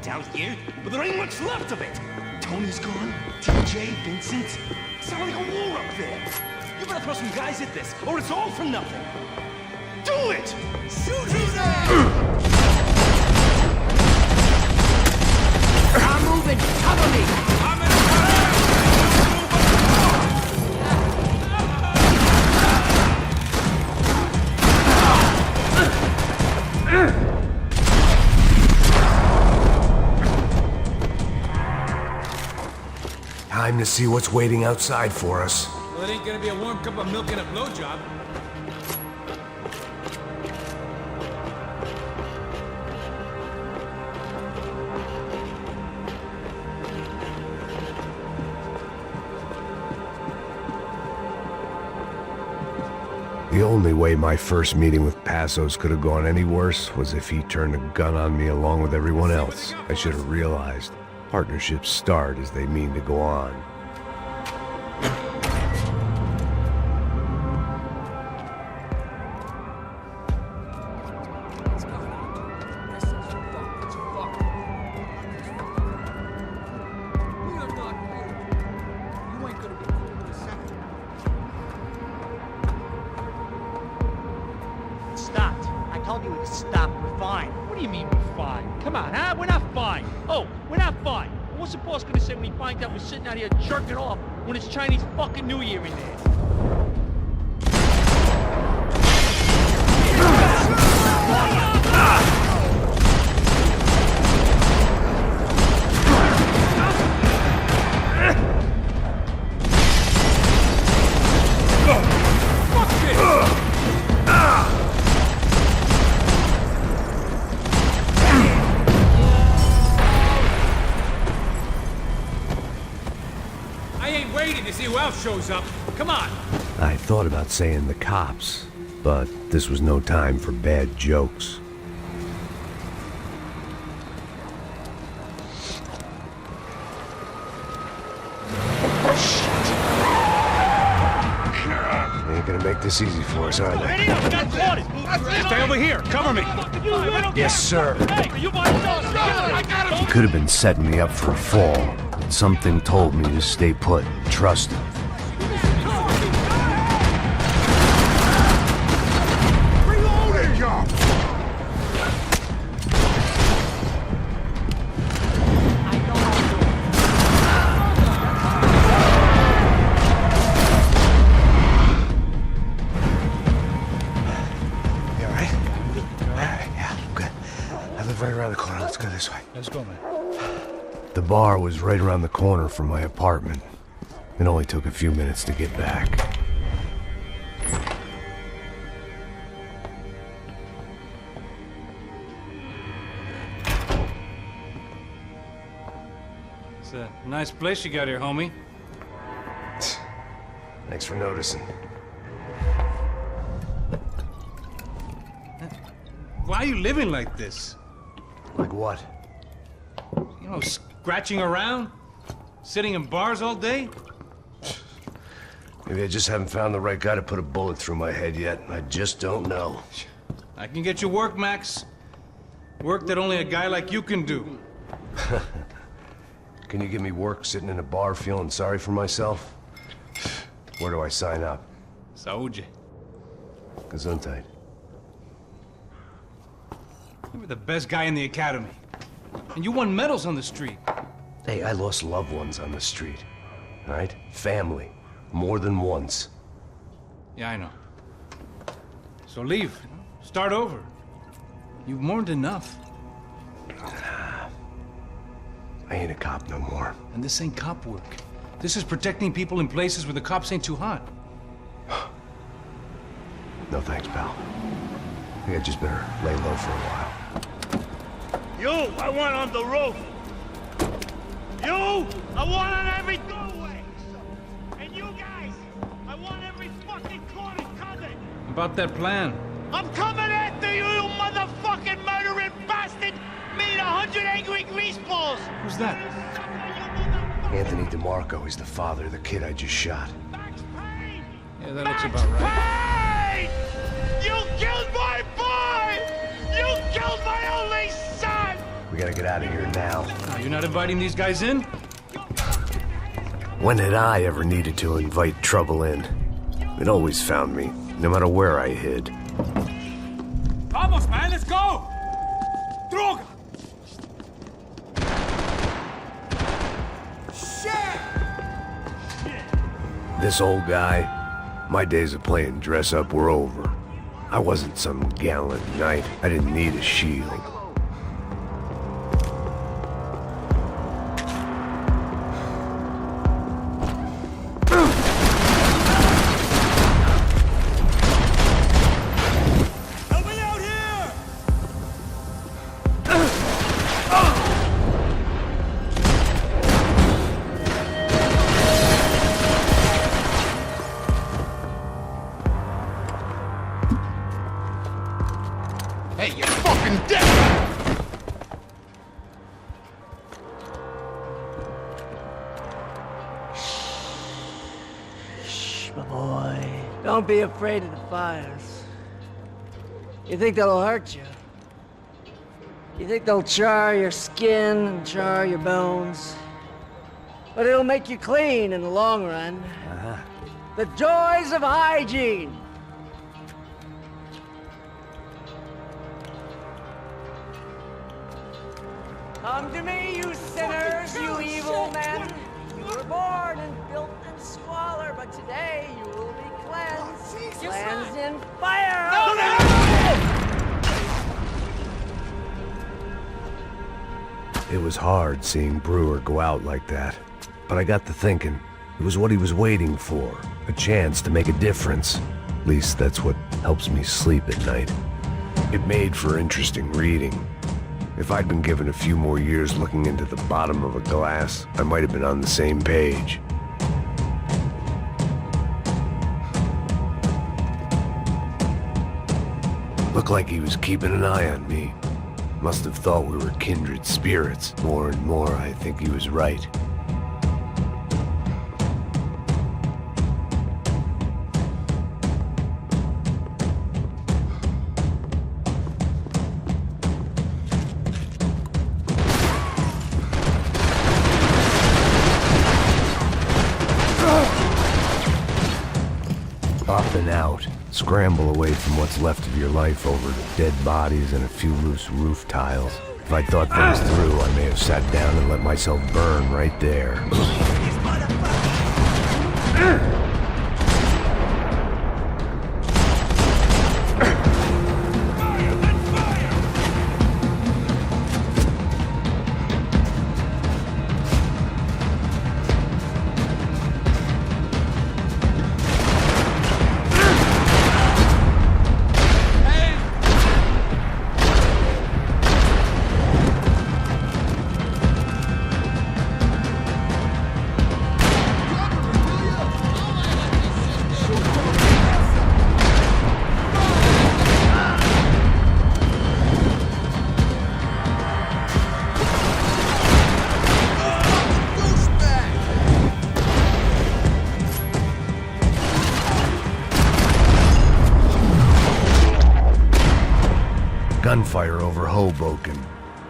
down here, but there ain't much left of it. Tony's gone, TJ, Vincent. Sounds like a war up there. You better throw some guys at this, or it's all for nothing. Do it! Shoot his ass! I'm moving! Cover me! I'm in a Time to see what's waiting outside for us. Well, it ain't gonna be a warm cup of milk and a blowjob. The only way my first meeting with Passos could have gone any worse was if he turned a gun on me along with everyone else. I should have realized. Partnerships start as they mean to go on. Stopped. I told you to stop. We're fine. What do you mean we're fine? Come on, huh? We're not fine. Oh, we're not fine. What's the boss gonna say when he finds out we're sitting out here jerking off when it's Chinese fucking New Year in there? To see who else shows up. Come on. I thought about saying the cops, but this was no time for bad jokes. They ain't gonna make this easy for us, are they? Ready up, got spotted. Stay over here. Cover me. Yes, sir. Hey, you by yourself. I got him. He could have been setting me up for a fall. Something told me to stay put and trust him. reloading, y'all! You alright? Yeah, I'm good. I live right around the corner. Let's go this way. Let's go, man. The bar was right around the corner from my apartment. It only took a few minutes to get back. It's a nice place you got here, homie. Thanks for noticing. Why are you living like this? Like what? You know, scratching around? Sitting in bars all day? Maybe I just haven't found the right guy to put a bullet through my head yet. I just don't know. I can get you work, Max. Work that only a guy like you can do. Can you give me work sitting in a bar feeling sorry for myself? Where do I sign up? Saúde. Gesundheit. You were the best guy in the academy. And you won medals on the street. Hey, I lost loved ones on the street. All right? Family. More than once. Yeah, I know. So leave. Start over. You've mourned enough. I ain't a cop no more. And this ain't cop work. This is protecting people in places where the cops ain't too hot. No thanks, pal. I think I just better lay low for a while. You, I want on the roof. You, I want on every doorway. And you guys, I want every fucking corner covered. About that plan. I'm coming after you, you motherfucking murdering bastard! Me and 100 angry greaseballs! Who's that? Anthony DeMarco, he's the father of the kid I just shot. Max Payne! Yeah, that looks about right. Payne! You killed my boy! You killed my only son! We gotta get out of here now. Now, you're not inviting these guys in? When had I ever needed to invite trouble in? It always found me, no matter where I hid. Vamos, man, let's go! Droga! This old guy, my days of playing dress-up were over. I wasn't some gallant knight. I didn't need a shield. Help me out here! Hey, you're fucking dead! Shh, my boy. Don't be afraid of the fires. You think they'll hurt you? You think they'll char your skin and char your bones? But it'll make you clean in the long run. The joys of hygiene! Come to me, you sinners, you evil men! You were born in filth and squalor, but today you will be cleansed. Cleansed in fire! It was hard seeing Brewer go out like that. But I got to thinking, it was what he was waiting for. A chance to make a difference. At least that's what helps me sleep at night. It made for interesting reading. If I'd been given a few more years looking into the bottom of a glass, I might have been on the same page. Looked like he was keeping an eye on me. Must have thought we were kindred spirits. More and more, I think he was right. Up and out. Scramble away from what's left of your life over the dead bodies and a few loose roof tiles. If I'd thought things through, I may have sat down and let myself burn right there. Gunfire over Hoboken.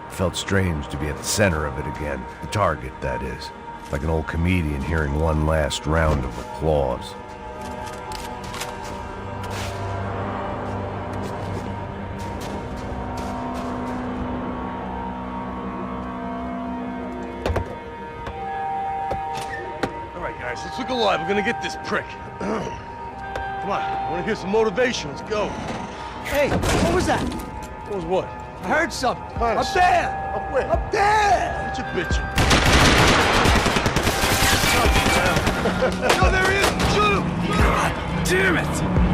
Felt strange to be at the center of it again. The target, that is. Like an old comedian hearing one last round of applause. All right, guys, let's look alive. We're gonna get this prick. Come on, I wanna hear some motivation. Let's go. Hey, what was that? What was what? I heard something. Honest. Up there! Up where? Up there! What you bitching? No, there he is! Shoot him! God damn it!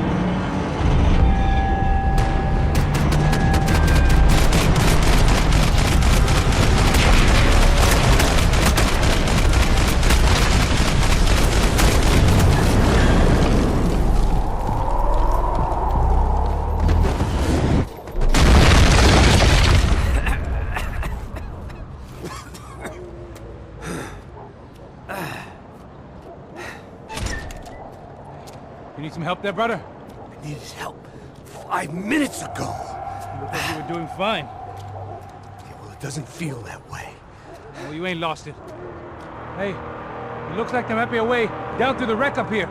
You need some help there, brother? I needed help 5 minutes ago. You look like you were doing fine. Okay, well, Doesn't feel that way. Well, you ain't lost it. Hey, it looks like there might be a way down through the wreck up here.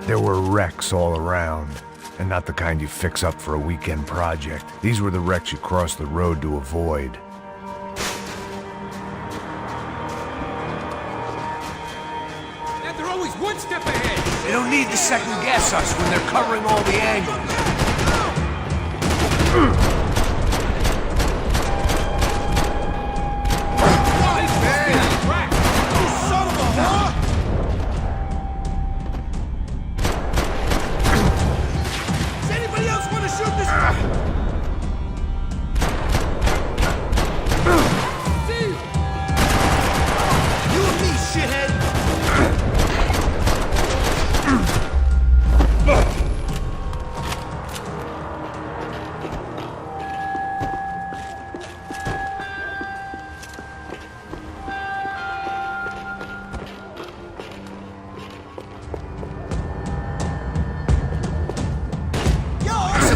There were wrecks all around, and not the kind you fix up for a weekend project. These were the wrecks you cross the road to avoid. Yeah, they're always one step ahead. They don't need to second guess us when they're covering all the angles.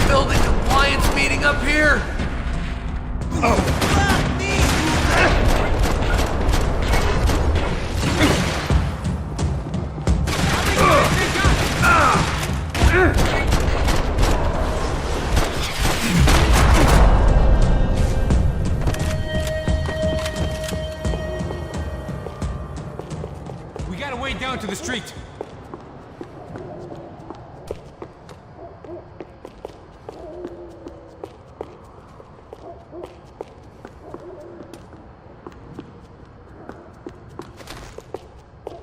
Building compliance meeting up here? We got a way down to the street.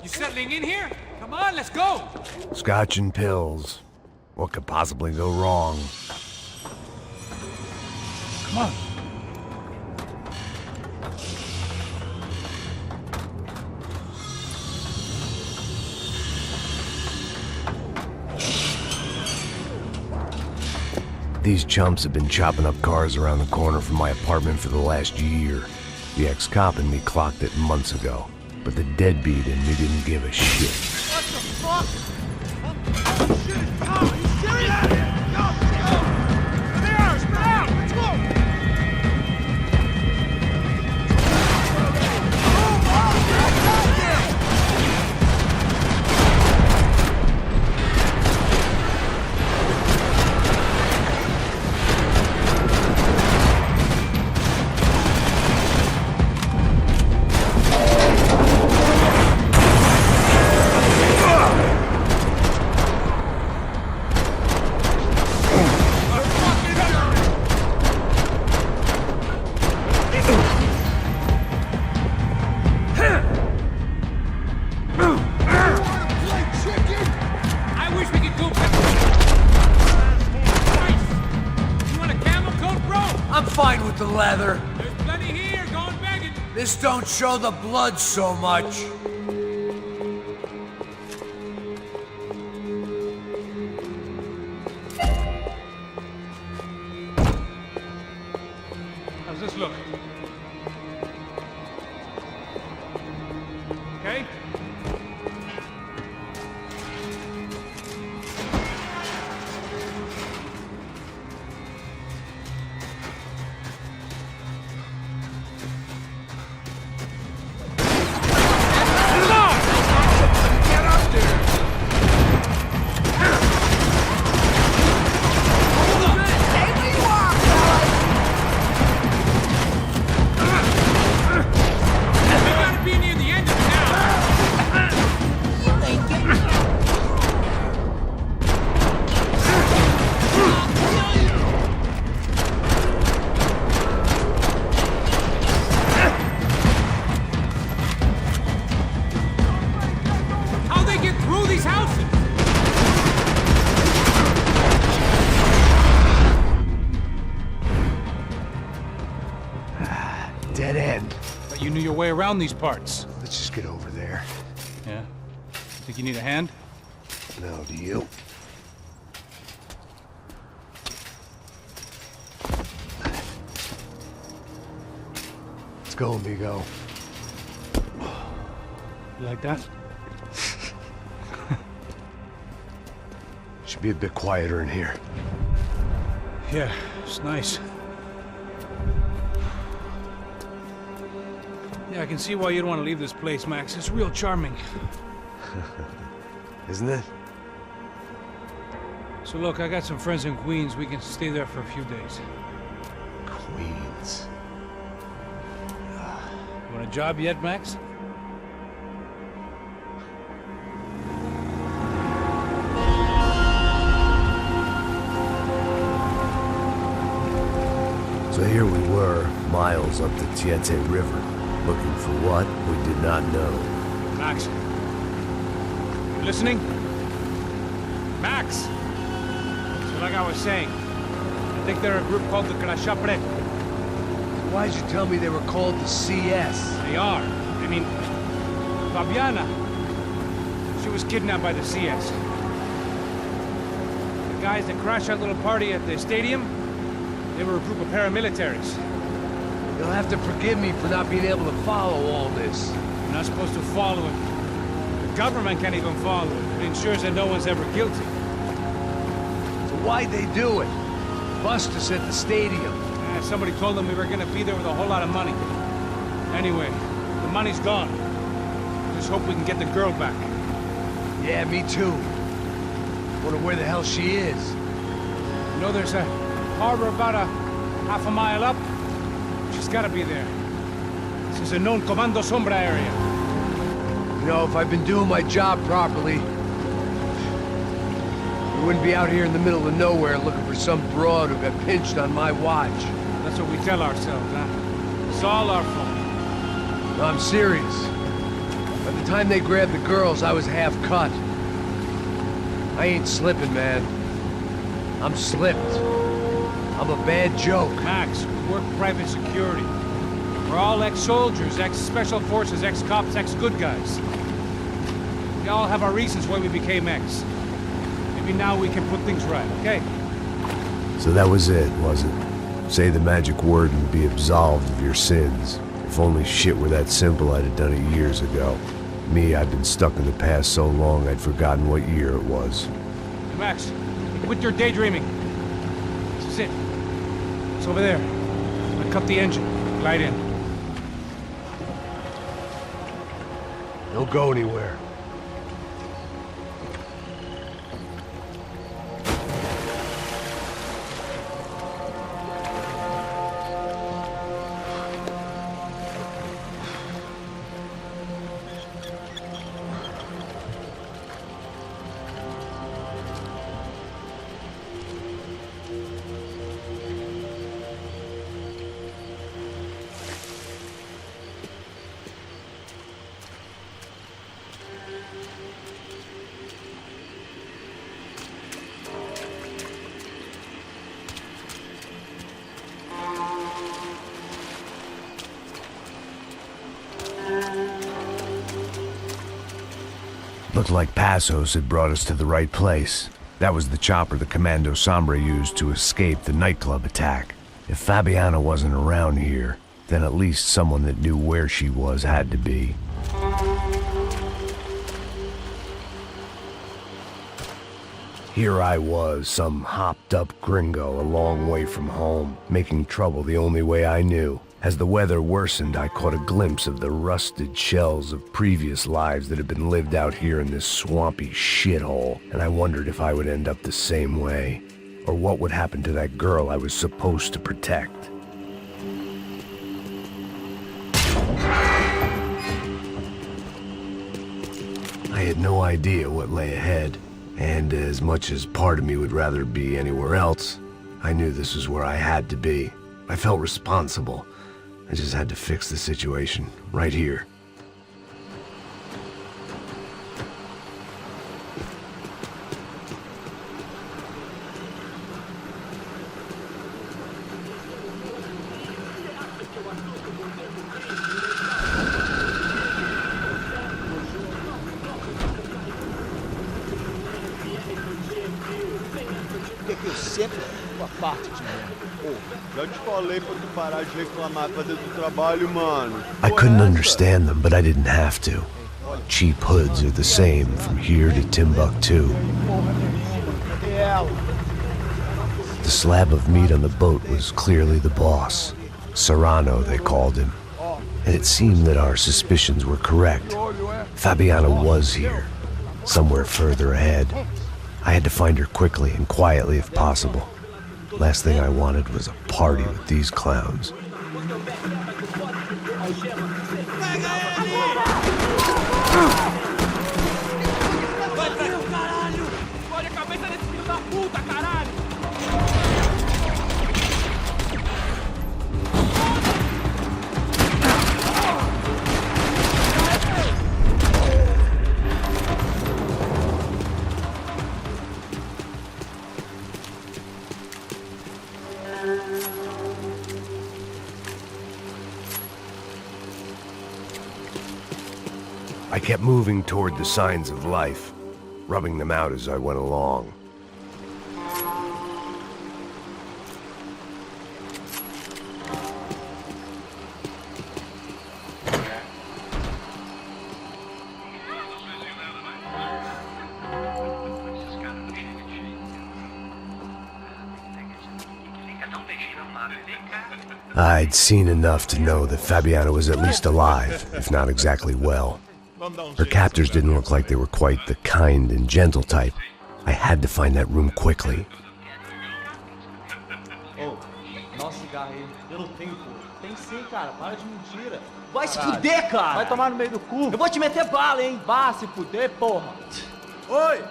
You settling in here? Come on, let's go! Scotch and pills. What could possibly go wrong? Come on. These chumps have been chopping up cars around the corner from my apartment for the last year. The ex-cop in me clocked it months ago, but the deadbeat in me didn't give a shit. What the fuck? Oh, shit, it's Tom. Are you serious? Go, go! There they are, spread out! Let's go! I'm fine with the leather. There's plenty here, going begging. This don't show the blood so much. How's this look? Okay? Dead end. But you knew your way around these parts. Let's just get over there. Yeah? Think you need a hand? No, do you? Let's go, amigo. You like that? Should be a bit quieter in here. Yeah, it's nice. Yeah, I can see why you'd want to leave this place, Max. It's real charming. Isn't it? So look, I got some friends in Queens. We can stay there for a few days. Queens. You want a job yet, Max? So here we were, miles up the Tiete River, looking for what we did not know. Max. You listening? Max! So like I was saying, I think they're a group called the Crachapre. Why'd you tell me they were called the CS? They are. I mean, Fabiana. She was kidnapped by the CS. The guys that crashed that little party at the stadium, they were a group of paramilitaries. You'll have to forgive me for not being able to follow all this. You're not supposed to follow it. The government can't even follow it. It ensures that no one's ever guilty. So why'd they do it? Bust us at the stadium. Somebody told them we were gonna be there with a whole lot of money. Anyway, the money's gone. Just hope we can get the girl back. Yeah, me too. Wonder where the hell she is. You know, there's a harbor about a half a mile up. She's gotta be there. This is a known Comando Sombra area. You know, if I'd been doing my job properly, we wouldn't be out here in the middle of nowhere looking for some broad who got pinched on my watch. That's what we tell ourselves, huh? It's all our fault. No, I'm serious. By the time they grabbed the girls, I was half cut. I ain't slipping, man. I'm slipped. I'm a bad joke. Max, we work private security. We're all ex-soldiers, ex-special forces, ex-cops, ex-good guys. We all have our reasons why we became ex. Maybe now we can put things right, okay? So that was it, was it? Say the magic word and be absolved of your sins. If only shit were that simple, I'd have done it years ago. Me, I've been stuck in the past so long I'd forgotten what year it was. Hey, Max, quit your daydreaming. This is it. It's over there. I cut the engine. Glide in. Don't go anywhere. Looked like Passos had brought us to the right place. That was the chopper the Comando Sombra used to escape the nightclub attack. If Fabiana wasn't around here, then at least someone that knew where she was had to be. Here I was, some hopped-up gringo a long way from home, making trouble the only way I knew. As the weather worsened, I caught a glimpse of the rusted shells of previous lives that had been lived out here in this swampy shithole, and I wondered if I would end up the same way, or what would happen to that girl I was supposed to protect. I had no idea what lay ahead, and as much as part of me would rather be anywhere else, I knew this was where I had to be. I felt responsible. I just had to fix the situation, right here. Que eu sempre com a parte de mim. Já te falei pra tu parar de reclamar pra dentro do trabalho, mano. I couldn't understand them, but I didn't have to. Cheap hoods are the same from here to Timbuktu. Cadê ela? The slab of meat on the boat was clearly the boss. Serrano, they called him. And it seemed that our suspicions were correct. Fabiana was here, somewhere further ahead. I had to find her quickly and quietly if possible. Last thing I wanted was a party with these clowns. I kept moving toward the signs of life, rubbing them out as I went along. I'd seen enough to know that Fabiana was at least alive, if not exactly well. Her captors didn't look like they were quite the kind and gentle type. I had to find that room quickly. Oh, nossa cigarro aí. Eu não tenho, pô. Tem sim, cara. Para de mentira. Vai se fuder, cara! Vai tomar no meio do cu. Eu vou te meter bala, hein? Vá se fuder, porra. Oi!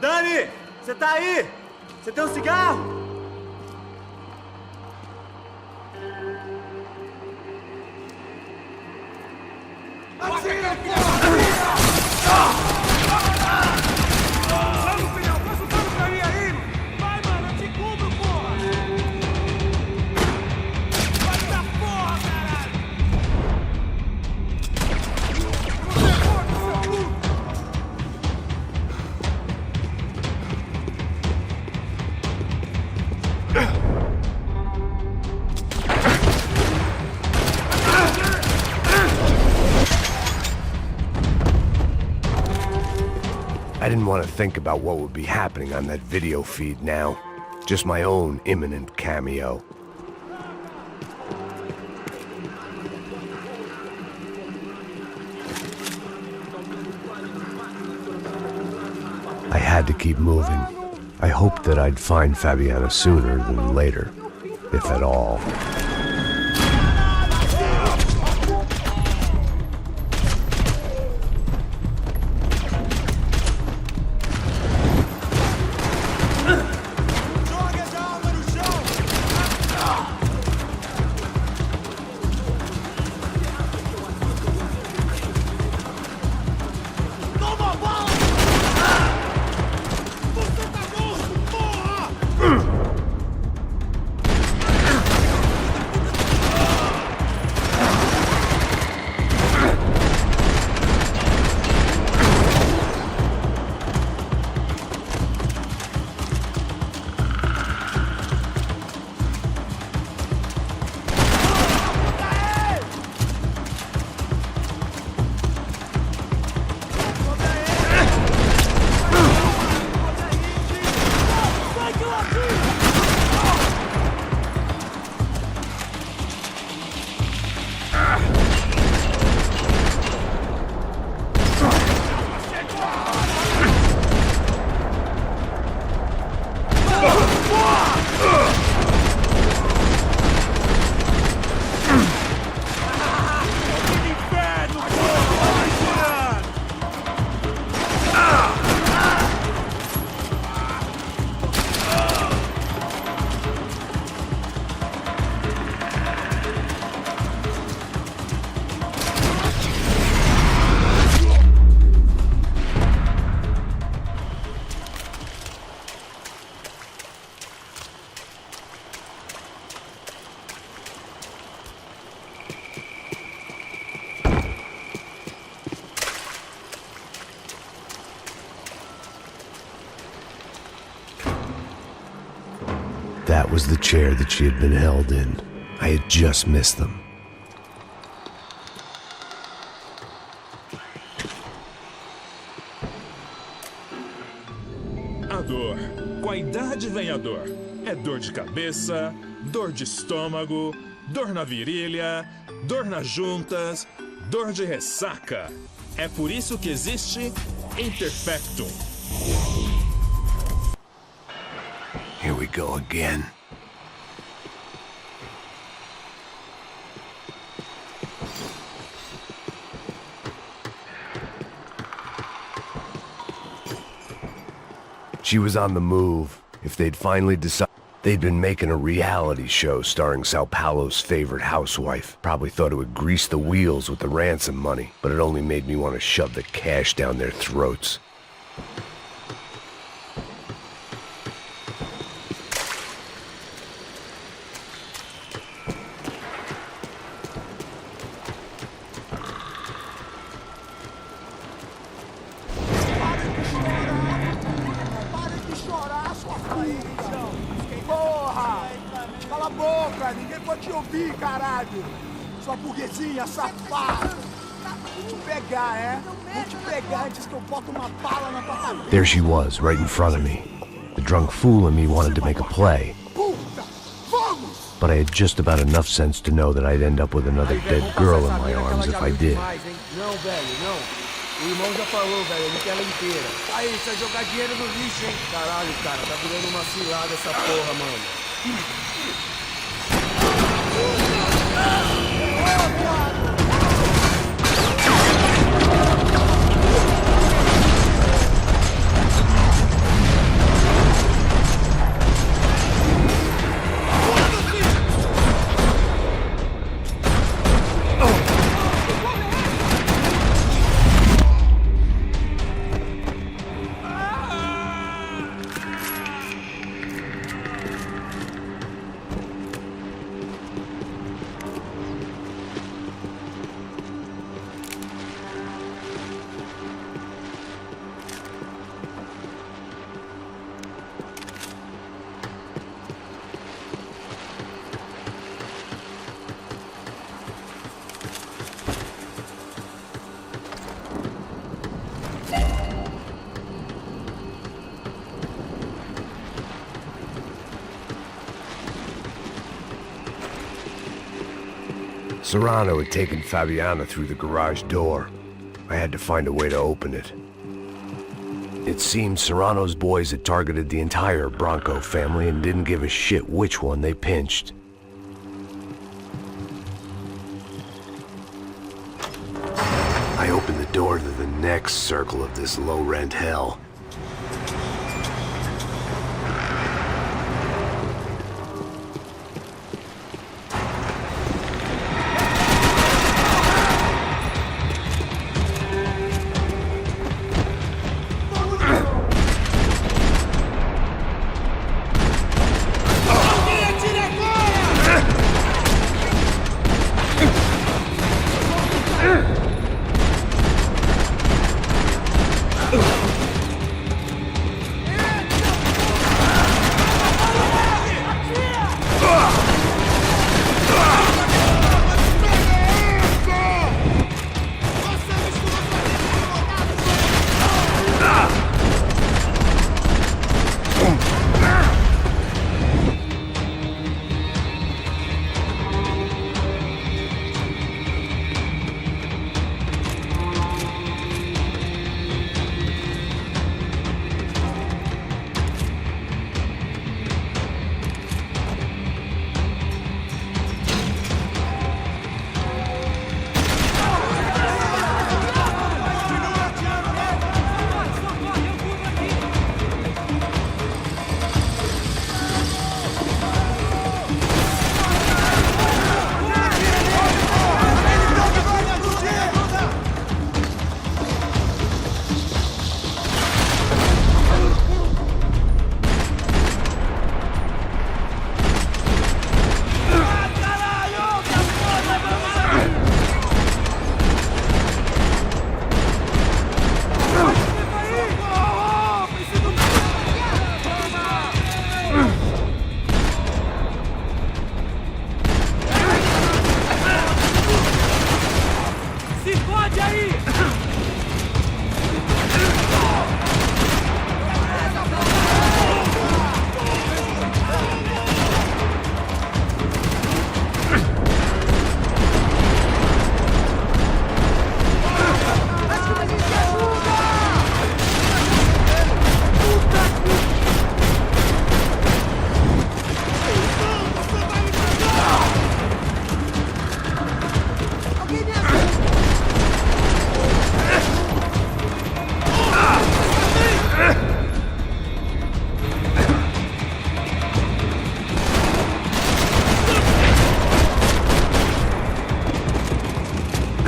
Dani! Você tá aí? Você tem um cigarro? Atira, porra! Vamos, filhão! Tá chutando pra mim aí! Vai, mano! Eu te cubro, porra! Vai da porra, caralho! Você é morto, seu puto! I didn't want to think about what would be happening on that video feed now. Just my own imminent cameo. I had to keep moving. I hoped that I'd find Fabiana sooner than later, if at all. That was the chair that she had been held in. I had just missed them. A dor. Com a idade vem a dor. É dor de cabeça, dor de estômago, dor na virilha, dor nas juntas, dor de ressaca. É por isso que existe Imperfectum. Here we go again. She was on the move. If they'd finally decided... They'd been making a reality show starring Sao Paulo's favorite housewife. Probably thought it would grease the wheels with the ransom money, but it only made me want to shove the cash down their throats. Cala a boca, ninguém pode te ouvir, caralho! Sua burguesinha safada! Vou te pegar, é? Vou te pegar antes que eu boto uma bala na tua cabeça! There she was, right in front of me. The drunk fool in me wanted to make a play. Puta! Vamos! But I had just about enough sense to know that I'd end up with another dead girl in my arms if I did. Não, velho, não. O irmão já falou, velho, ele quer ela inteira. Aí, isso é jogar dinheiro no lixo, hein? Caralho, cara, tá virando uma cilada essa porra, mano. Serrano had taken Fabiana through the garage door. I had to find a way to open it. It seemed Serrano's boys had targeted the entire Bronco family and didn't give a shit which one they pinched. I opened the door to the next circle of this low-rent hell.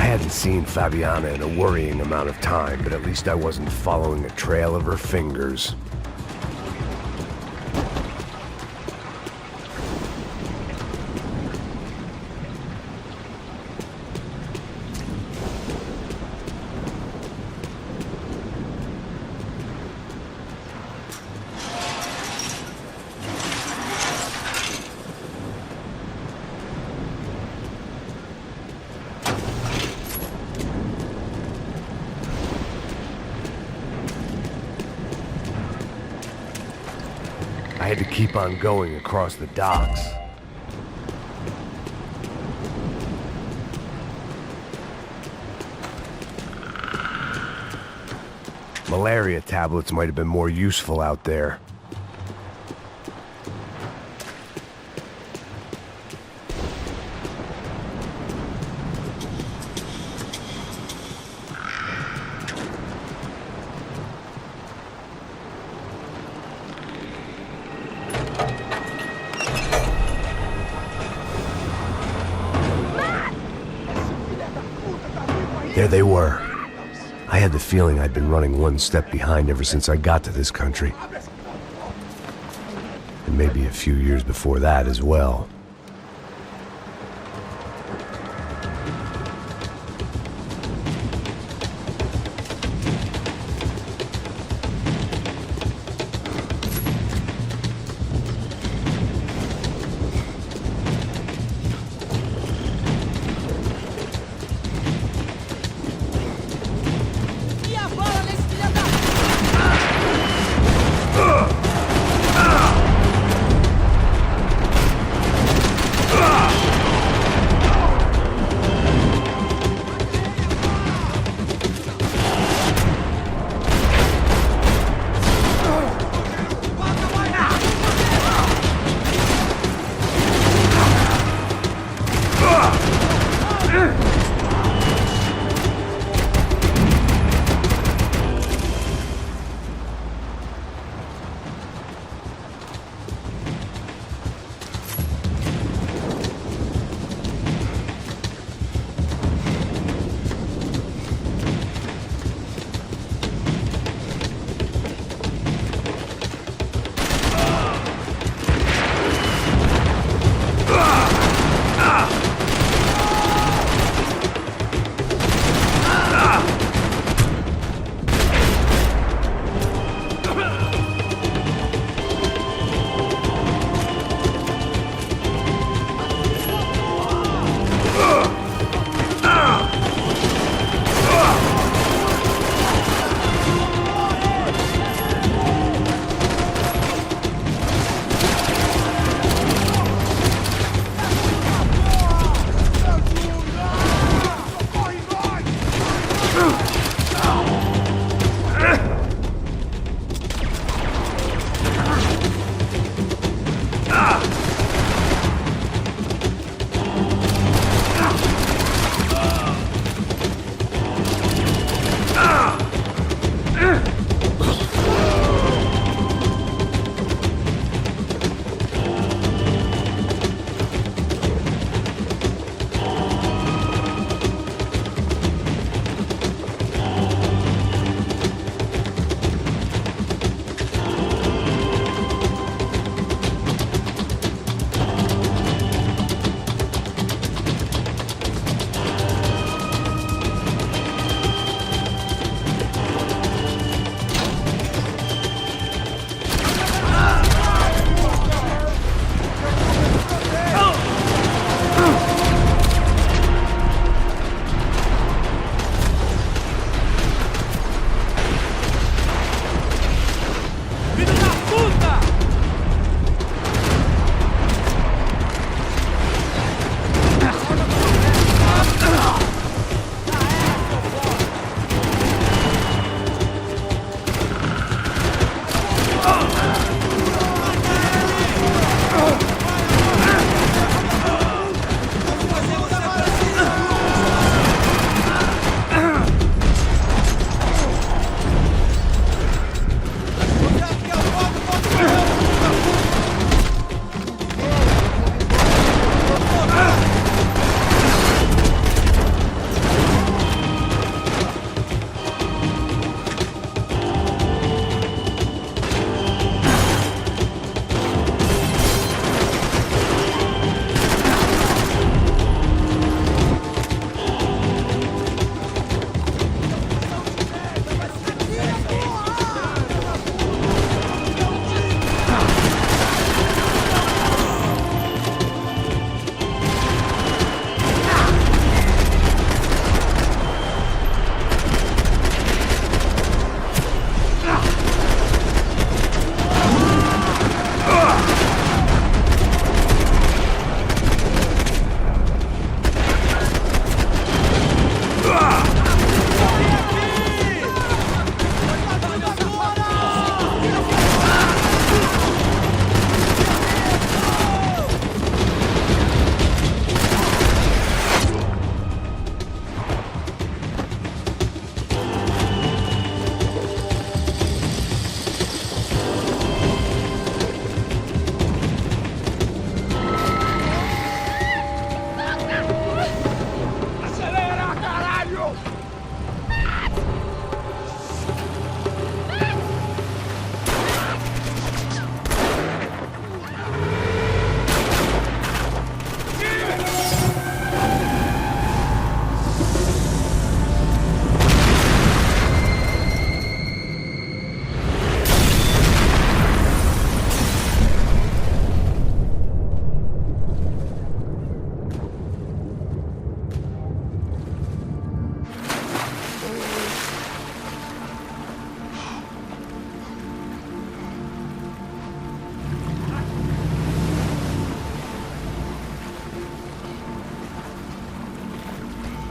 hadn't seen Fabiana in a worrying amount of time, but at least I wasn't following a trail of her fingers. I had to keep on going across the docks. Malaria tablets might have been more useful out there. There they were. I had the feeling I'd been running one step behind ever since I got to this country. And maybe a few years before that as well.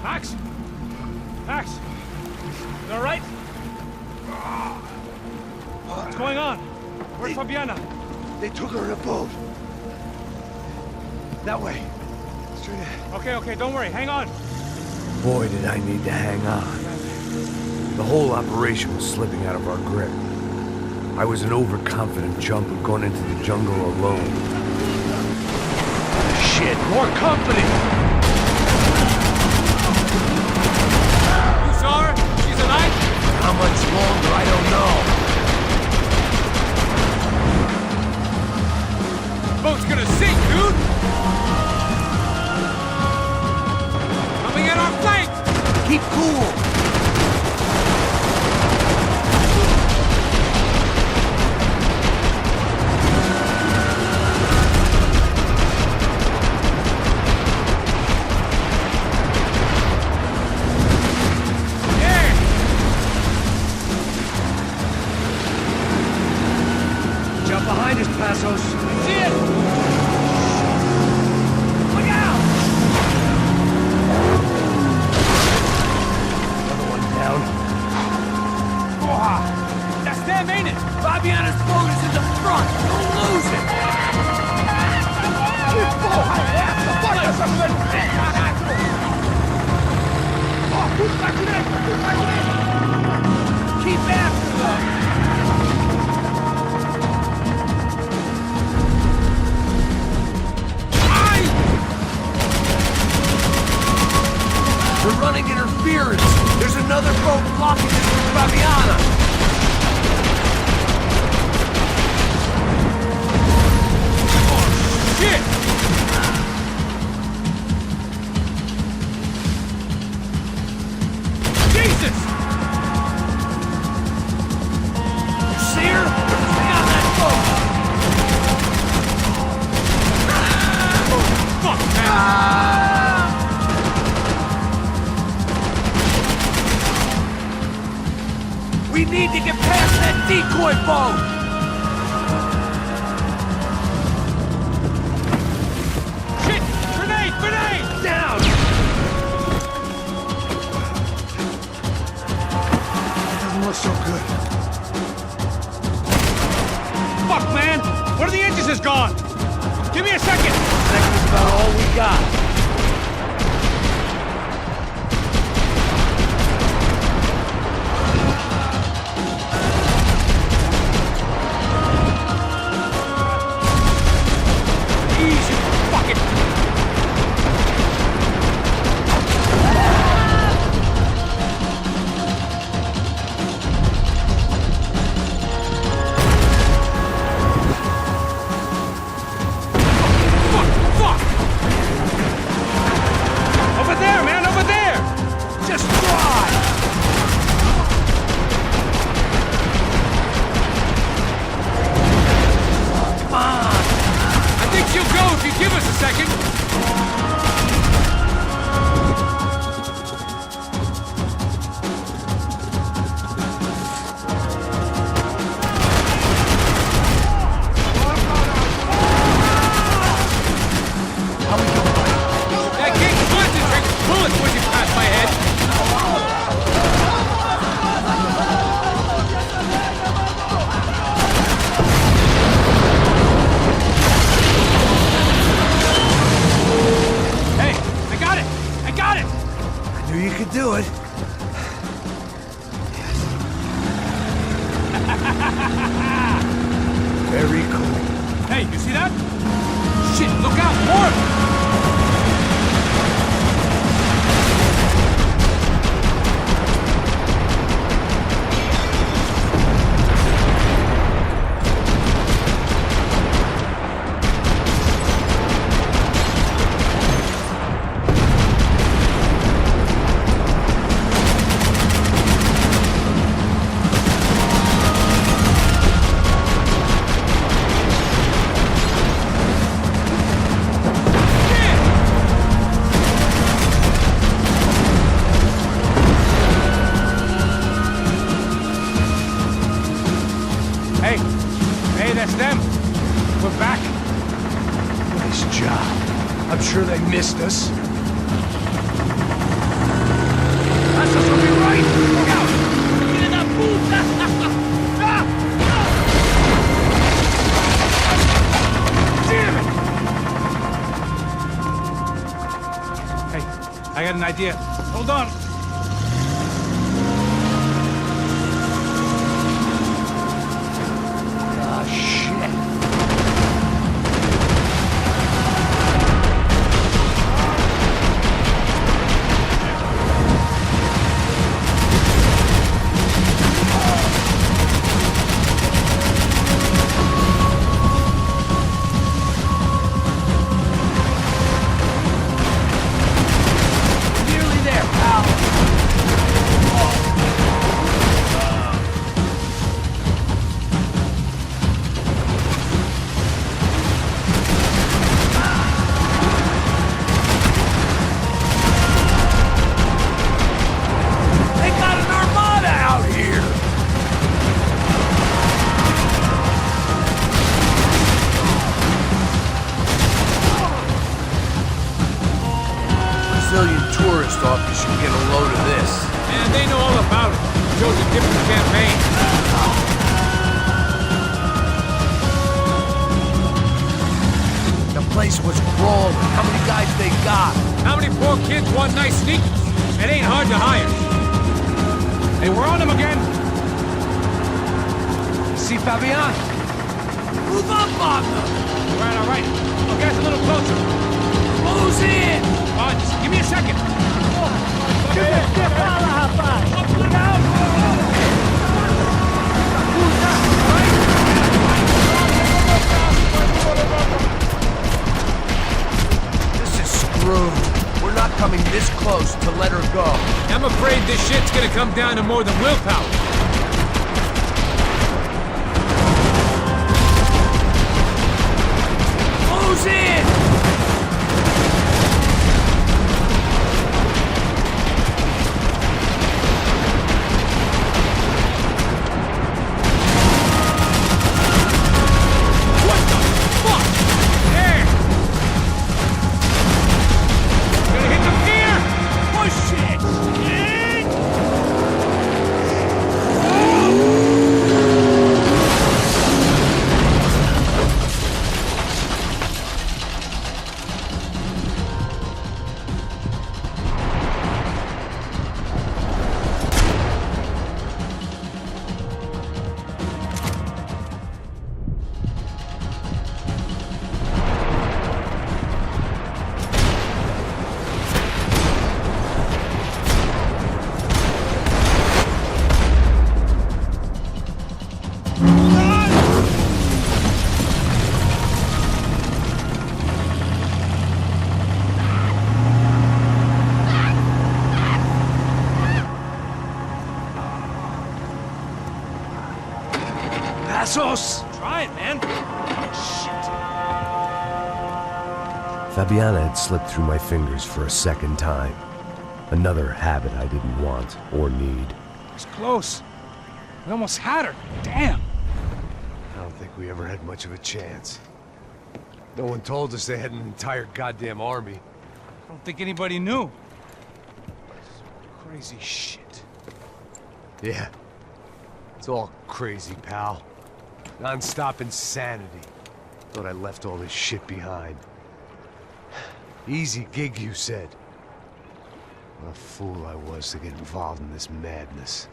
Max? Max? You all right? What's going on? Where's Fabiana? They took her in a boat. That way. Straight ahead. Okay, don't worry. Hang on. Boy, did I need to hang on. The whole operation was slipping out of our grip. I was an overconfident chump who'd gone into the jungle alone. Shit, more company! You saw her? She's alive? How much longer, I don't know. Boat's gonna sink, dude! Coming in our flank! Keep cool! Behind us, Passos. See it! Look out! Another one down. Oh, that's them, ain't it? Fabiana's boat is in the front. Don't lose it. Keep after them. They're running interference! There's another boat blocking this from Fabiana! Oh, shit! Jesus! You see her? Stay on that boat! Fuck, man! We need to get past that decoy boat! Shit! Grenade! Down! Doesn't look so good. Fuck, man! One of the engines is gone! Give me a second! Second's about all we got. Very cool. Hey, you see that? Shit, look out, more! Hey, that's them. We're back. Nice job. I'm sure they missed us. idea. Hold on. Ah, shit. Nearly there, pal. They got an armada out here! Brazilian tourist office should get a load of this. Man, they know all about it. Shows a different campaign. The place was crawling. How many guys they got? How many poor kids want nice sneakers? It ain't hard to hire. Hey, we're on them again. See Fabian? Move up on them! All right. I'll get us a little closer. Who's in? Just give me a second. This is screwed. We're not coming this close to let her go. I'm afraid this shit's gonna come down to more than willpower. Who's in? What the fuck? There! Gonna hit the pier! Push it! Passos! Try it, man. Fabiana had slipped through my fingers for a second time. Another habit I didn't want or need. It's close. We almost had her. Damn. I don't think we ever had much of a chance. No one told us they had an entire goddamn army. I don't think anybody knew. Crazy shit. Yeah. It's all crazy, pal. Non-stop insanity. Thought I left all this shit behind. Easy gig, you said. What a fool I was to get involved in this madness.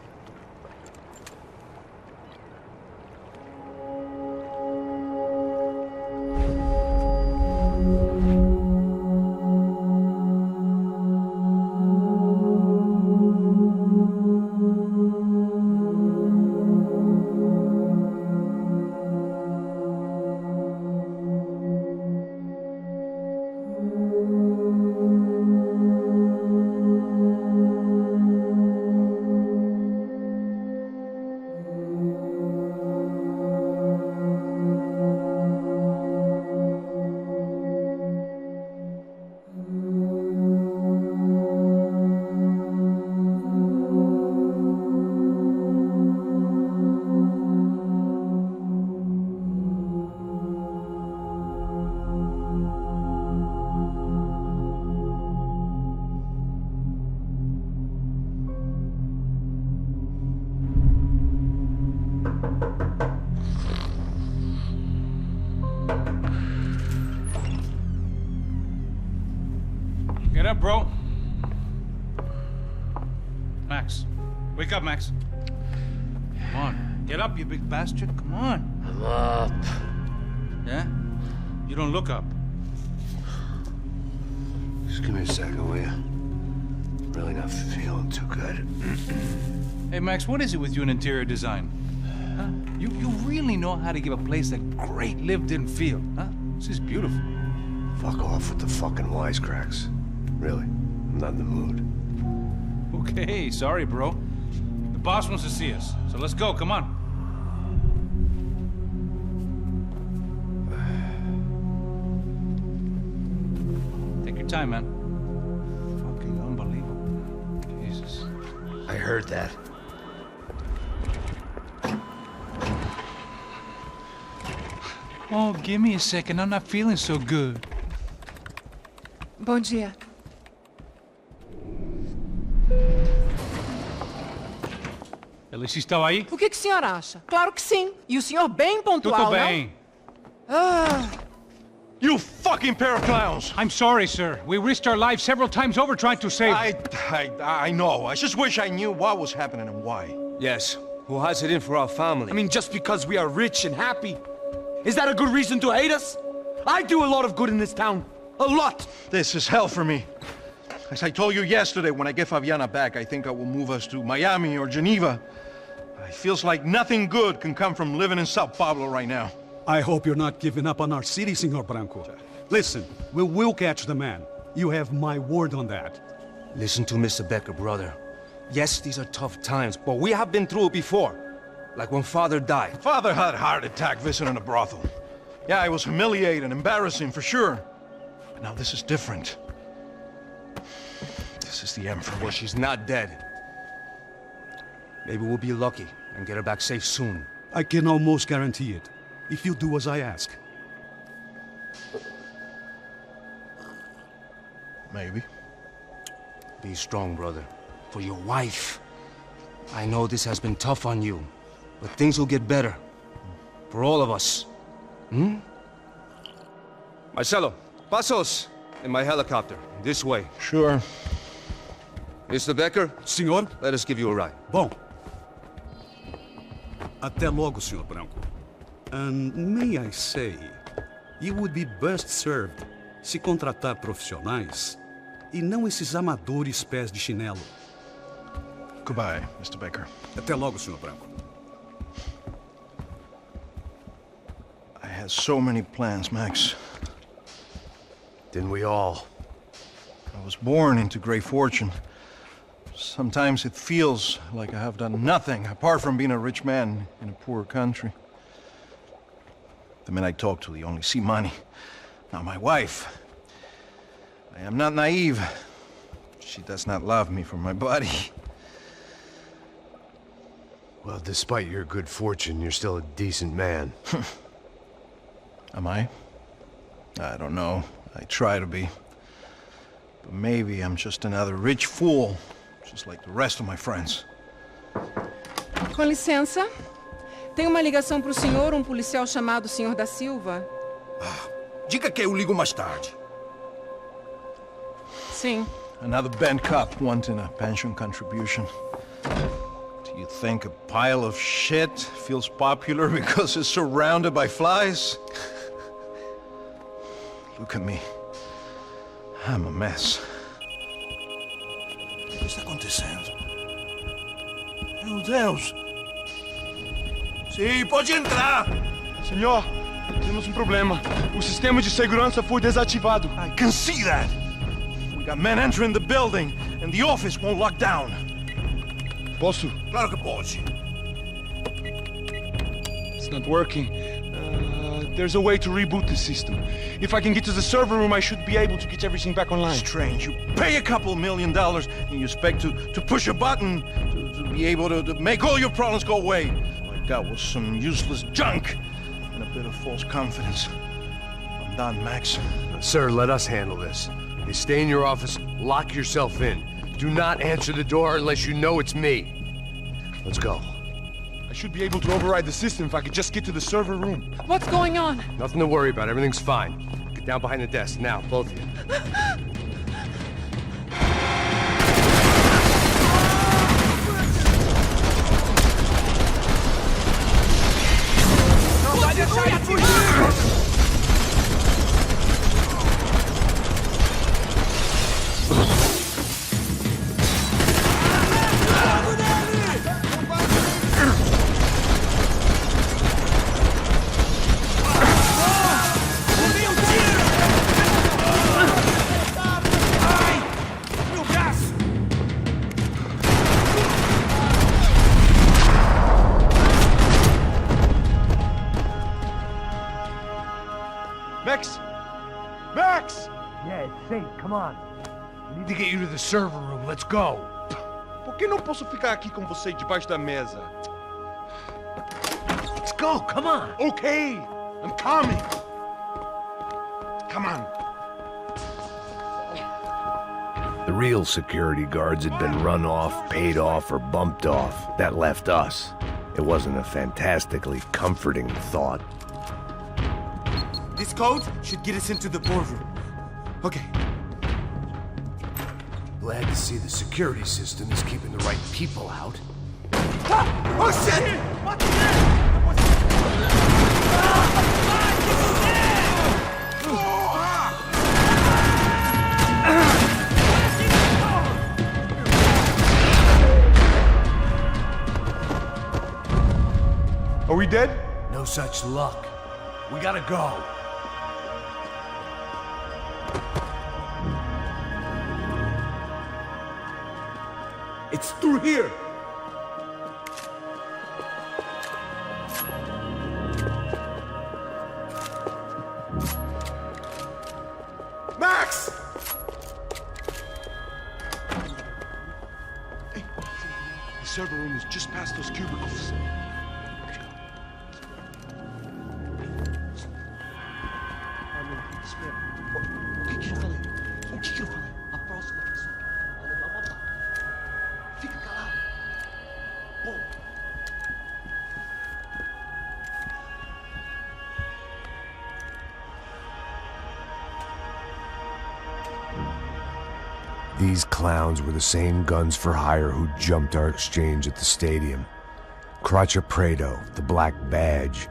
Get up, bro. Max. Wake up, Max. Come on. Get up, you big bastard. Come on. I'm up. Yeah? You don't look up. Just give me a second, will you? Really not feeling too good. Hey, Max, what is it with you and interior design? Huh? You really know how to give a place a great lived-in feel, huh? This is beautiful. Fuck off with the fucking wisecracks. Really, I'm not in the mood. Okay, sorry, bro. The boss wants to see us, so let's go, come on. Take your time, man. Fucking unbelievable. Jesus. I heard that. Oh, give me a second. I'm not feeling so good. Bom dia. Alice estava aí? O que o senhor acha? Claro que sim. E o senhor bem pontual, Tudo bem. You fucking pair of clowns! I'm sorry, sir. We risked our lives several times over trying to save... I know. I just wish I knew what was happening and why. Yes. Who has it in for our family? I mean, just because we are rich and happy, is that a good reason to hate us? I do a lot of good in this town. A lot! This is hell for me. As I told you yesterday, when I get Fabiana back, I think I will move us to Miami or Geneva. It feels like nothing good can come from living in Sao Paulo right now. I hope you're not giving up on our city, Senor Branco. Listen, we will catch the man. You have my word on that. Listen to Mr. Becker, brother. Yes, these are tough times, but we have been through it before. Like when Father died. Father had a heart attack visiting a brothel. Yeah, it was humiliating, embarrassing, for sure. But now this is different. This is the end for me. Well, she's not dead. Maybe we'll be lucky and get her back safe soon. I can almost guarantee it, if you do as I ask. Maybe. Be strong, brother. For your wife. I know this has been tough on you, but things will get better. For all of us. Hmm? Marcelo, pasos in my helicopter. This way. Sure. Mr. Becker? Senhor? Let us give you a ride. Bom. Até logo, Senhor Branco. And may I say, you would be best served se contratar profissionais e não esses amadores pés de chinelo. Goodbye, Mr. Baker. Até logo, Senhor Branco. I had so many plans, Max. Didn't we all? I was born into great fortune. Sometimes it feels like I have done nothing apart from being a rich man in a poor country. The men I talk to, they only see money. Not my wife. I am not naive. She does not love me for my body. Well, despite your good fortune, you're still a decent man. Am I? I don't know. I try to be. But maybe I'm just another rich fool, just like the rest of my friends. Com licença. Tem uma ligação pro senhor, um policial chamado Senhor da Silva. Diga que eu ligo mais tarde. Sim. Another bent cop wanting a pension contribution. Do you think a pile of shit feels popular because it's surrounded by flies? Look at me. I'm a mess. O que está acontecendo? Meu Deus! Sim, pode entrar! Senhor, temos problema. O sistema de segurança foi desativado. I can see that! We got men entering the building, and the office won't lock down. Posso? Claro que pode. It's not working. There's a way to reboot the system. If I can get to the server room, I should be able to get everything back online. Strange. You pay a couple $1 million, and you expect to push a button to be able to make all your problems go away. All I got was some useless junk and a bit of false confidence. I'm done, Max. Sir, let us handle this. You stay in your office, lock yourself in. Do not answer the door unless you know it's me. Let's go. I should be able to override the system if I could just get to the server room. What's going on? Nothing to worry about. Everything's fine. Get down behind the desk now, both of you. safe. Come on. We need to get you to the server room. Let's go. Por que não posso ficar aqui com você debaixo da mesa? Let's go. Come on. Okay, I'm coming. Come on. The real security guards had been run off, paid off, or bumped off. That left us. It wasn't a fantastically comforting thought. This code should get us into the boardroom. Okay. Glad to see the security system is keeping the right people out. Oh shit! Are we dead? No such luck. We gotta go. It's through here! Max! Hey, the server room is just past those cubicles. O que eu falei? O que eu falei? A próxima pessoa vai levar uma bala. Fica calado. Bom. These clowns were the same guns for hire who jumped our exchange at the stadium. Crotcha Prado, the Black Badge,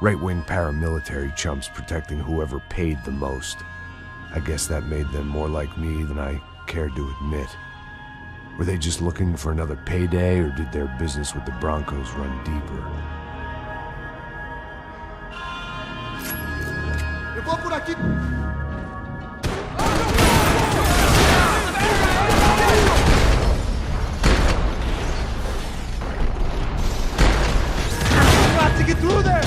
right-wing paramilitary chumps protecting whoever paid the most. I guess that made them more like me than I cared to admit. Were they just looking for another payday, or did their business with the Broncos run deeper? Eu vou por aqui. To get through there!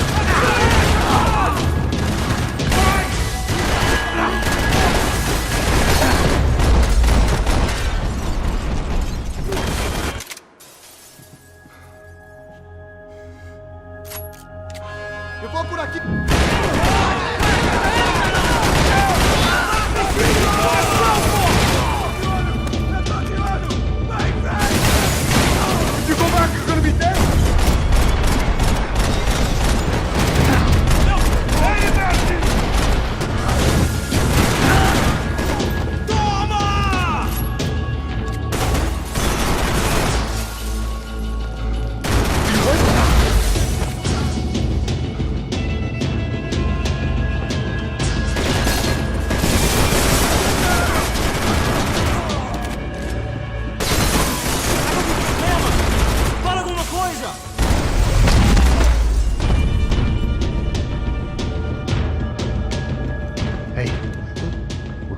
Eu vou por aqui. If you go back, you're gonna be dead!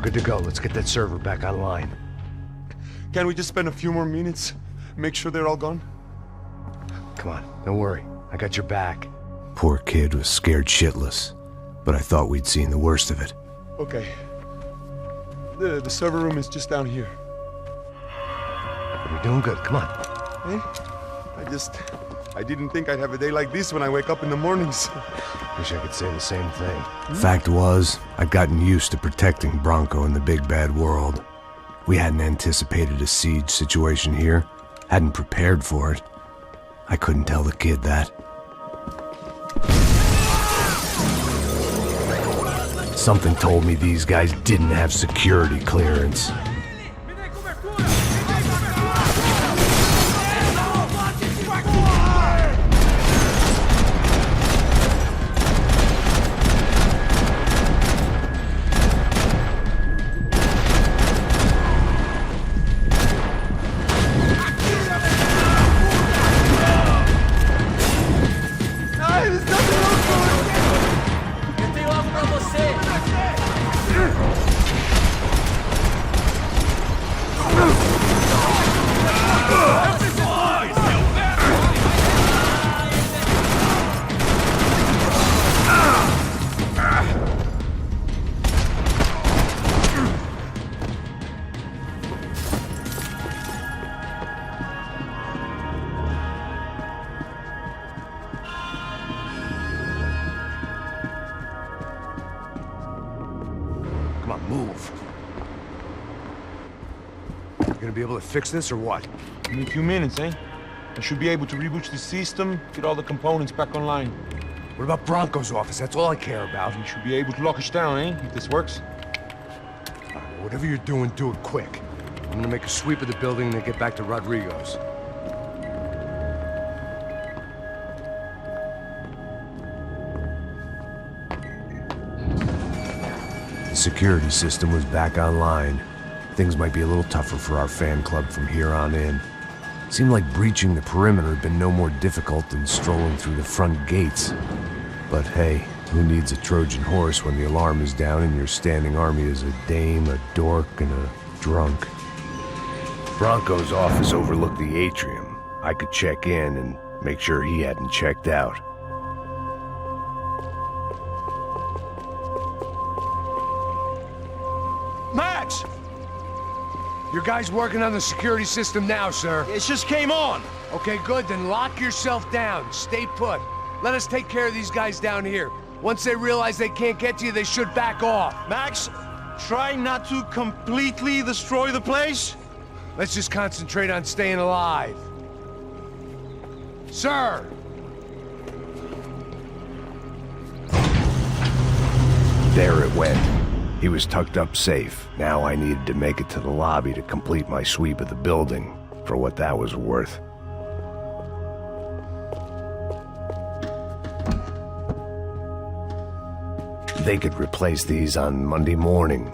Good to go. Let's get that server back online. Can't we just spend a few more minutes? Make sure they're all gone? Come on, don't worry. I got your back. Poor kid was scared shitless, but I thought we'd seen the worst of it. Okay. The server room is just down here. We're doing good. Come on. Hey, I didn't think I'd have a day like this when I wake up in the mornings. Wish I could say the same thing. Fact was, I'd gotten used to protecting Bronco in the big bad world. We hadn't anticipated a siege situation here, hadn't prepared for it. I couldn't tell the kid that. Something told me these guys didn't have security clearance. be able to fix this or what? Give me a few minutes, eh? I should be able to reboot the system, get all the components back online. What about Bronco's office? That's all I care about. You should be able to lock us down, eh? If this works. Whatever you're doing, do it quick. I'm gonna make a sweep of the building and then get back to Rodrigo's. The security system was back online. Things might be a little tougher for our fan club from here on in. Seemed like breaching the perimeter had been no more difficult than strolling through the front gates. But hey, who needs a Trojan horse when the alarm is down and your standing army is a dame, a dork, and a drunk? Bronco's office overlooked the atrium. I could check in and make sure he hadn't checked out. Max! Your guy's working on the security system now, sir. It just came on. Okay, good. Then lock yourself down. Stay put. Let us take care of these guys down here. Once they realize they can't get to you, they should back off. Max, try not to completely destroy the place. Let's just concentrate on staying alive. Sir! There it went. He was tucked up safe. Now I needed to make it to the lobby to complete my sweep of the building, for what that was worth. They could replace these on Monday morning.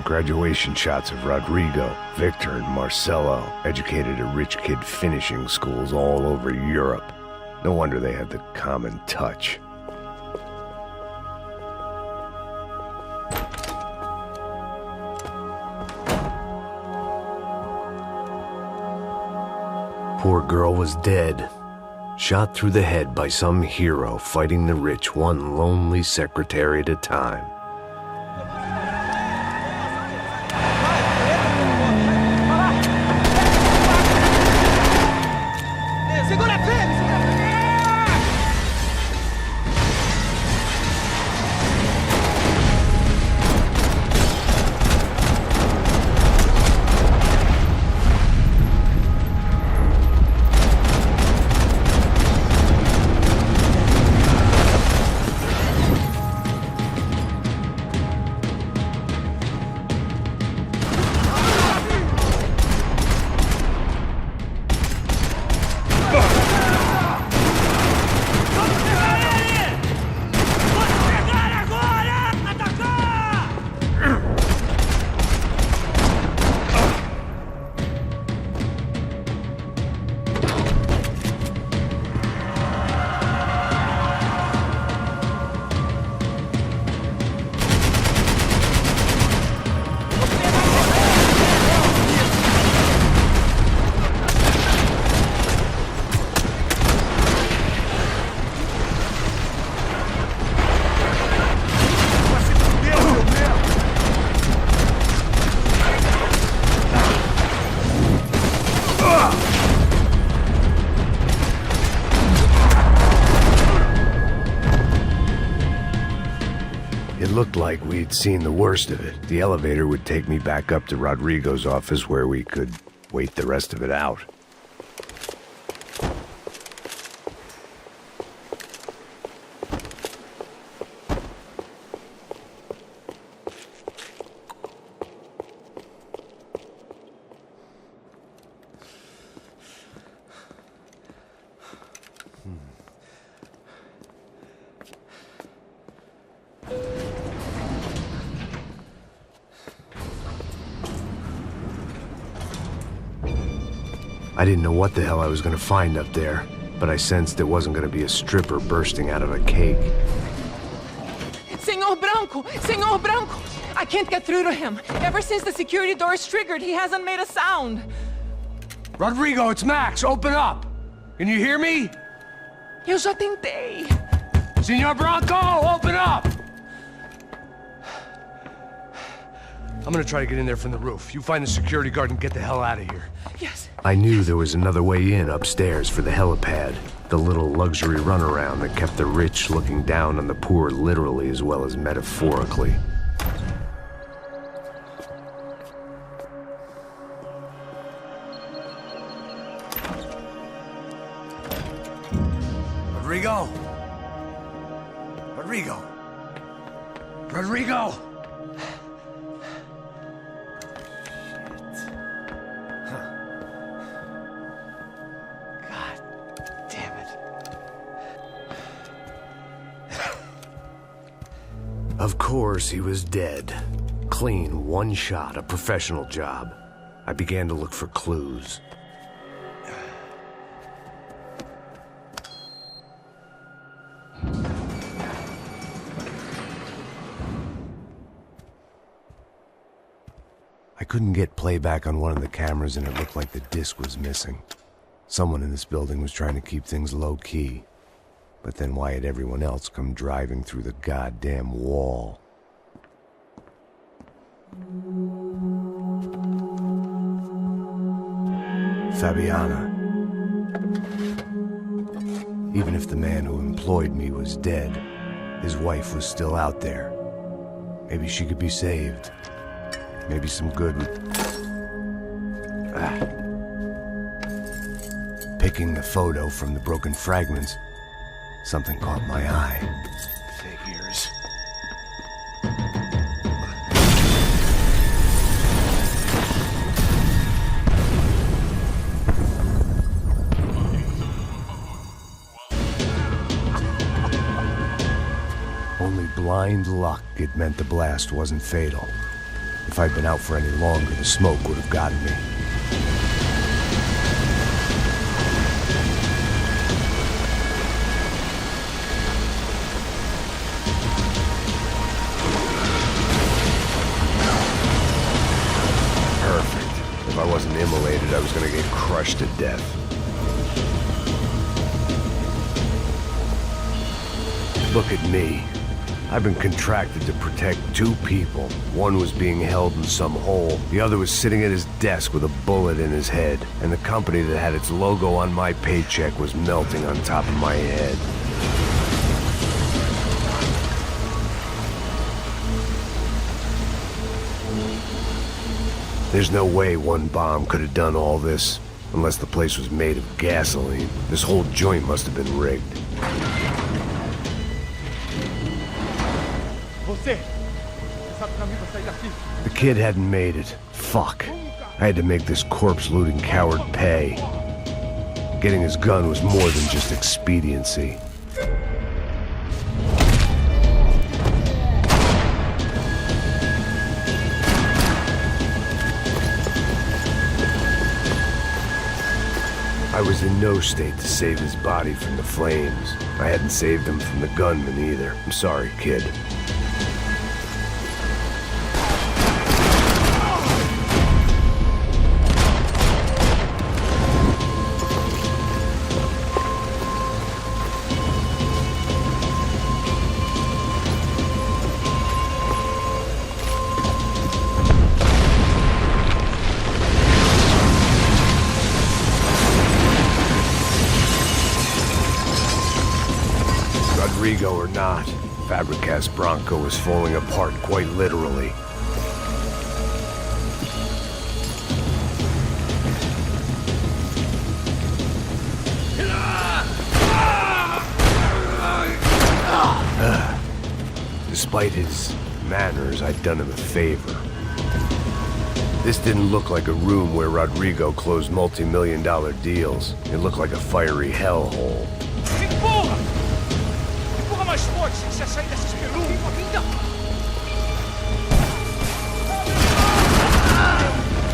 Graduation shots of Rodrigo, Victor, and Marcelo, educated at rich kid finishing schools all over Europe. No wonder they had the common touch. Poor girl was dead. Shot through the head by some hero fighting the rich one lonely secretary at a time. It looked like we'd seen the worst of it. The elevator would take me back up to Rodrigo's office where we could wait the rest of it out. I didn't know what the hell I was gonna find up there, but I sensed it wasn't gonna be a stripper bursting out of a cake. Senor Branco! Senor Branco! I can't get through to him. Ever since the security door is triggered, he hasn't made a sound. Rodrigo, it's Max! Open up! Can you hear me? Eu já tentei. Senor Branco, open up! I'm gonna try to get in there from the roof. You find the security guard and get the hell out of here. Yes. I knew there was another way in upstairs for the helipad. The little luxury runaround that kept the rich looking down on the poor literally as well as metaphorically. Rodrigo? Rodrigo? Rodrigo? God damn it. Of course, he was dead. Clean, one shot, a professional job. I began to look for clues. I couldn't get playback on one of the cameras and it looked like the disc was missing. Someone in this building was trying to keep things low-key. But then why had everyone else come driving through the goddamn wall? Fabiana. Even if the man who employed me was dead, his wife was still out there. Maybe she could be saved. Maybe some good would... Picking the photo from the broken fragments, something caught my eye. Figures. Only blind luck it meant the blast wasn't fatal. If I'd been out for any longer, the smoke would have gotten me. Perfect. If I wasn't immolated, I was gonna get crushed to death. Look at me. I've been contracted to protect two people. One was being held in some hole. The other was sitting at his desk with a bullet in his head. And the company that had its logo on my paycheck was melting on top of my head. There's no way one bomb could have done all this. Unless the place was made of gasoline. This whole joint must have been rigged. The kid hadn't made it. Fuck. I had to make this corpse-looting coward pay. Getting his gun was more than just expediency. I was in no state to save his body from the flames. I hadn't saved him from the gunman either. I'm sorry, kid. Rodrigo or not, Fabricas Bronco was falling apart quite literally. Despite his manners, I'd done him a favor. This didn't look like a room where Rodrigo closed multi-million-dollar deals. It looked like a fiery hellhole. Mais forte, se você sair dessas perucas, ainda.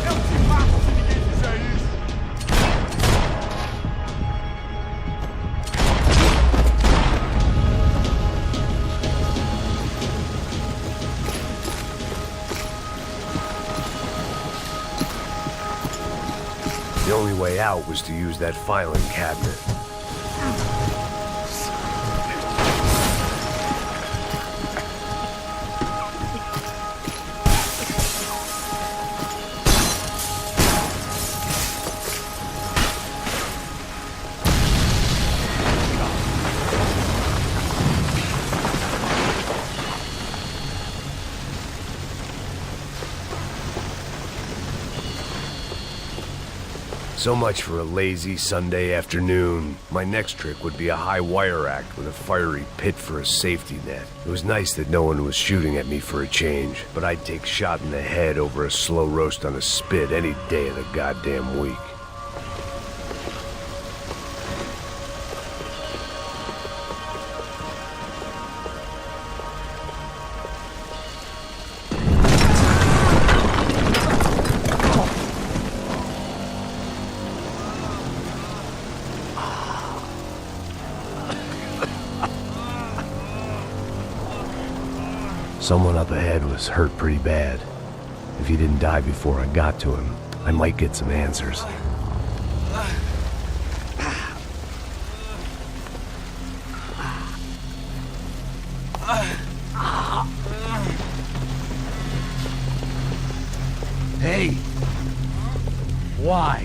Eu te mato se ninguém fizer isso. The only way out was to use that filing cabinet. So much for a lazy Sunday afternoon. My next trick would be a high wire act with a fiery pit for a safety net. It was nice that no one was shooting at me for a change, but I'd take shot in the head over a slow roast on a spit any day of the goddamn week. Someone up ahead was hurt pretty bad. If he didn't die before I got to him, I might get some answers. Hey! Why?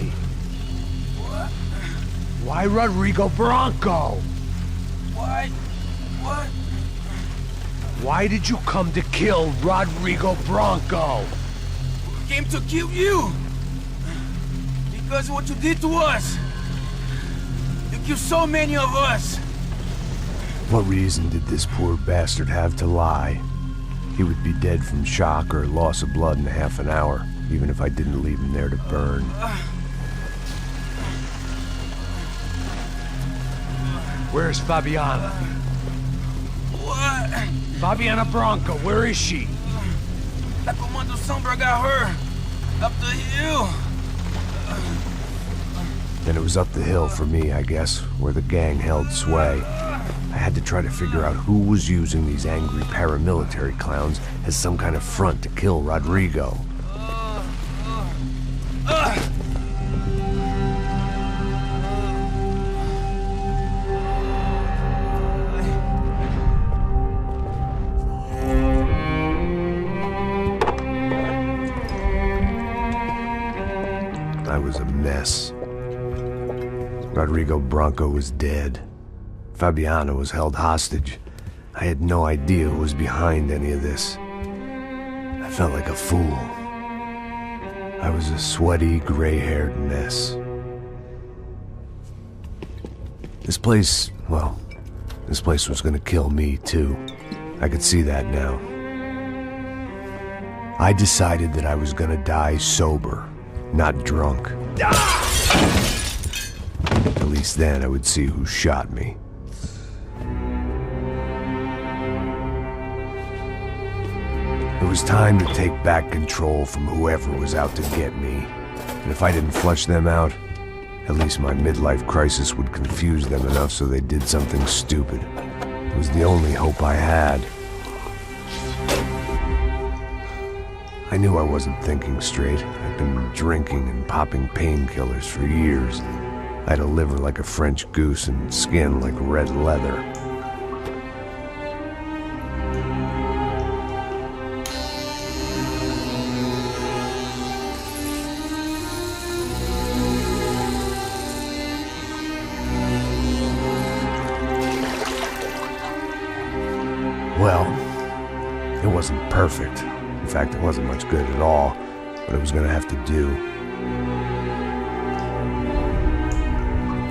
Why Rodrigo Bronco? Why? What? Why did you come to kill Rodrigo Bronco? Came to kill you! Because of what you did to us! You killed so many of us! What reason did this poor bastard have to lie? He would be dead from shock or loss of blood in half an hour, even if I didn't leave him there to burn. Where's Fabiana? What? Fabiana Bronco, where is she? La Comando Sombra got her! Up the hill! Then it was up the hill for me, I guess, where the gang held sway. I had to try to figure out who was using these angry paramilitary clowns as some kind of front to kill Rodrigo. I was a mess. Rodrigo Bronco was dead. Fabiana was held hostage. I had no idea who was behind any of this. I felt like a fool. I was a sweaty, gray-haired mess. This place was gonna kill me, too. I could see that now. I decided that I was gonna die sober, not drunk. At least then I would see who shot me. It was time to take back control from whoever was out to get me. And if I didn't flush them out, at least my midlife crisis would confuse them enough so they did something stupid. It was the only hope I had. I knew I wasn't thinking straight. I'd been drinking and popping painkillers for years. I had a liver like a French goose and skin like red leather. Well, it wasn't perfect. In fact, it wasn't much good at all, but it was gonna have to do.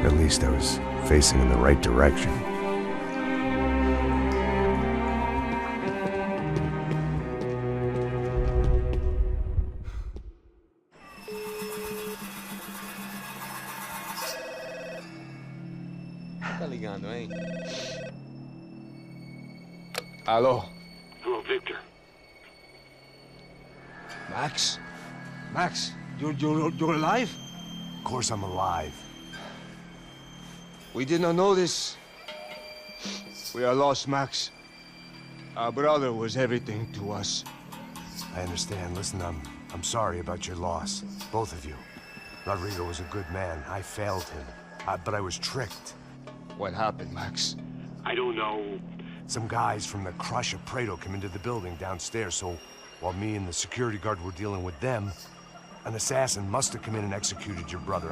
At least I was facing in the right direction. Tá ligando, hein? Alô? Hello, Victor. Max? Max, you're alive? Of course I'm alive. We did not know this. We are lost, Max. Our brother was everything to us. I understand. Listen, I'm sorry about your loss. Both of you. Rodrigo was a good man. I failed him. But I was tricked. What happened, Max? I don't know. Some guys from the Crush of Prado came into the building downstairs, so while me and the security guard were dealing with them, an assassin must have come in and executed your brother.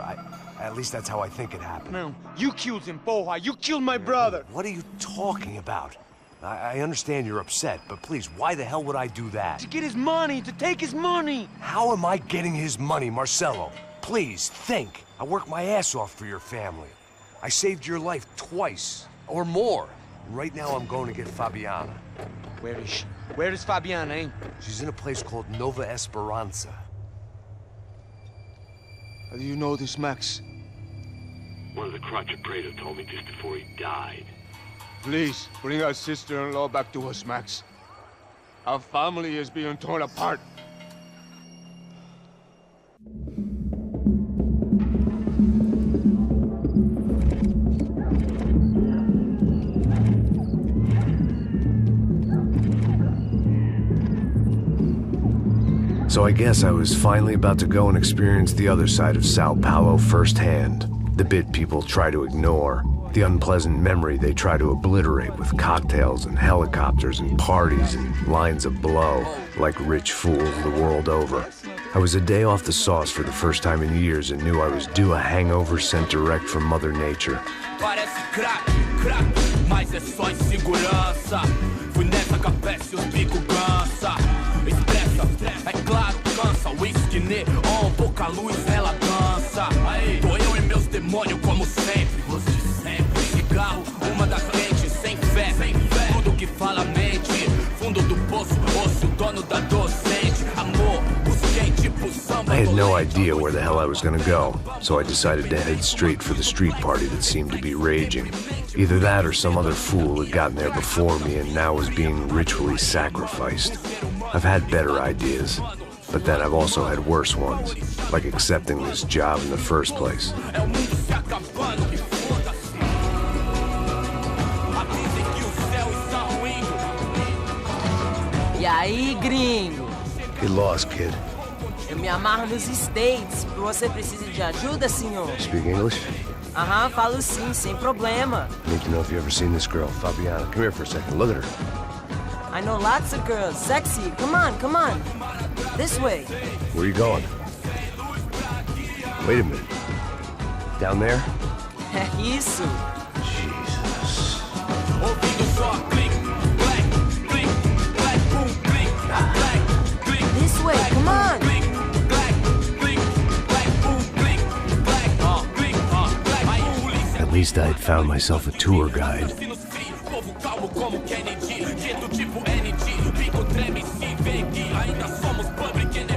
At least that's how I think it happened. No, you killed him, Porra. You killed my brother. What are you talking about? I understand you're upset, but please, why the hell would I do that? To get his money, to take his money. How am I getting his money, Marcelo? Please, think. I worked my ass off for your family. I saved your life twice, or more. Right now I'm going to get Fabiana. Where is she? Where is Fabiana, eh? She's in a place called Nova Esperanza. How do you know this, Max? One of the Crotcha Prado told me just before he died. Please, bring our sister-in-law back to us, Max. Our family is being torn apart. So I guess I was finally about to go and experience the other side of Sao Paulo firsthand. The bit people try to ignore. The unpleasant memory they try to obliterate with cocktails and helicopters and parties and lines of blow, like rich fools the world over. I was a day off the sauce for the first time in years and knew I was due a hangover sent direct from Mother Nature. Parece crack, mas é só insegurança. Fui nessa capeste os bico cansa. Expressa, é claro, cansa. Whisky, neon, pouca luz, ela dança. Aí, tô eu e meus demônios como sempre. Você sempre. Cigarro, uma das quentes, sem fé. Tudo que fala mente. Fundo do poço, osso, dono da docente. Amor, busquei tipo samba. I had no idea where the hell I was gonna go, so I decided to head straight for the street party that seemed to be raging. Either that or some other fool had gotten there before me and now was being ritually sacrificed. I've had better ideas, but then I've also had worse ones, like accepting this job in the first place. E aí, gringo? Get lost, kid. Eu me amarro nos States. Você precisa de ajuda, senhor? Speak English? Aham, falo sim, sem problema. I need to know if you've ever seen this girl, Fabiana. Come here for a second. Look at her. I know lots of girls. Sexy. Come on, come on. This way. Where are you going? Wait a minute. Down there? É isso. Jesus. This way, come on. At least I had found myself a tour guide. Como Kennedy, jeito tipo ND, bico treme se vê que ainda somos public enemy.